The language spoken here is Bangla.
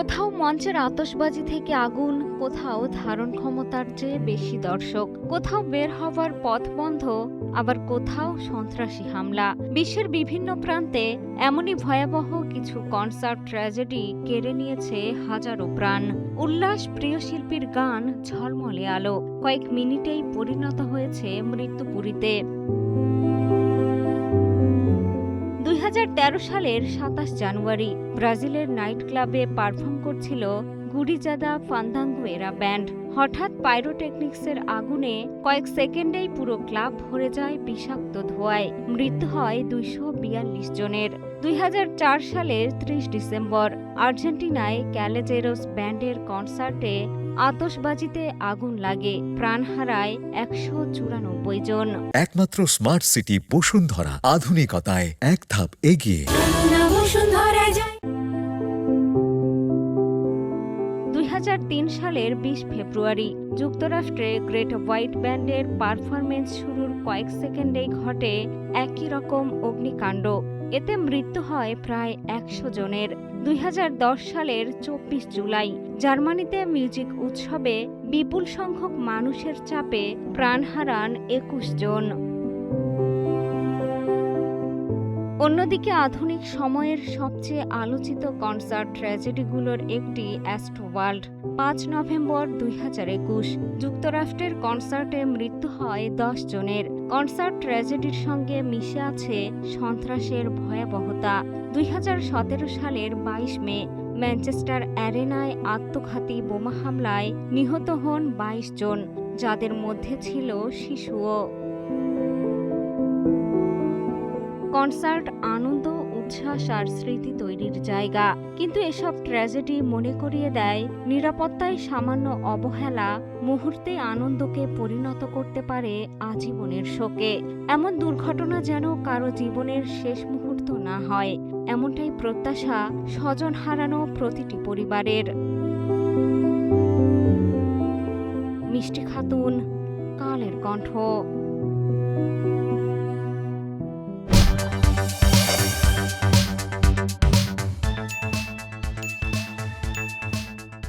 কোথাও মঞ্চের আতশবাজি থেকে আগুন, কোথাও ধারণ ক্ষমতার চেয়ে বেশি দর্শক, কোথাও বের হওয়ার পথ বন্ধ, আবার কোথাও সন্ত্রাসী হামলা। বিশ্বের বিভিন্ন প্রান্তে এমনই ভয়াবহ কিছু কনসার্ট ট্র্যাজেডি কেড়ে নিয়েছে হাজারো প্রাণ। উল্লাস, প্রিয় শিল্পীর গান, ঝলমলে আলো কয়েক মিনিটেই পরিণত হয়েছে মৃত্যুপুরীতে। 2013 সালের 27 জানুয়ারি ব্রাজিলের নাইট ক্লাবে পারফর্ম করছিল গুডিজাদা ফান্দাঙ্গুয়েরা ব্যান্ড। হঠাৎ পাইরোটেকনিক্সের আগুনে কয়েক সেকেন্ডেই পুরো ক্লাব ভরে যায় বিষাক্ত ধোঁয়ায়। মৃত্যু হয় 242 জনের। 2004 সালের 30 ডিসেম্বর আর্জেন্টিনায় ক্যালেজেরোস ব্যান্ডের কনসার্টে আতশবাজিতে আগুন লাগে, প্রাণ হারায় 194 জন। একমাত্র স্মার্ট সিটি বসুন্ধরা, আধুনিকতায় এক ধাপ এগিয়ে। 2003 সালের 20 ফেব্রুয়ারি যুক্তরাষ্ট্রে গ্রেট হোয়াইট ব্যান্ডের পারফরমেন্স শুরুর কয়েক সেকেন্ডেই ঘটে একই রকম অগ্নিকাণ্ড। এতে মৃত্যু হয় প্রায় 100 জনের। 2010 সালের 24 জুলাই জার্মানিতে মিউজিক উৎসবে বিপুল সংখ্যক মানুষের চাপে প্রাণ হারান 21 জন। অন্যদিকে আধুনিক সময়ের সবচেয়ে আলোচিত কনসার্ট ট্র্যাজেডিগুলোর একটি অ্যাস্ট্রোওয়ার্ল্ড। 5 নভেম্বর 2021 যুক্তরাষ্ট্রের কনসার্টে মৃত্যু হয় 10 জনের। কনসার্ট ট্র্যাজেডির সঙ্গে মিশে আছে সন্ত্রাসের ভয়াবহতা। 2017 সালের 22 মে ম্যানচেস্টার অ্যারেনায় আত্মঘাতী বোমা হামলায় নিহত হন 22 জন, যাদের মধ্যে ছিল শিশুও। কনসার্ট আনন্দ, উচ্ছ্বাস আর স্মৃতি তৈরির জায়গা, কিন্তু এসব ট্র্যাজেডি মনে করিয়ে দেয় নিরাপত্তায় সামান্য অবহেলা মুহূর্তে আনন্দকে পরিণত করতে পারে আজীবনের শোকে। এমন দুর্ঘটনা যেন কারো জীবনের শেষ মুহূর্ত না হয়, এমনটাই প্রত্যাশা স্বজন হারানো প্রতিটি পরিবারের। মিষ্টি খাতুন, কালের কণ্ঠ।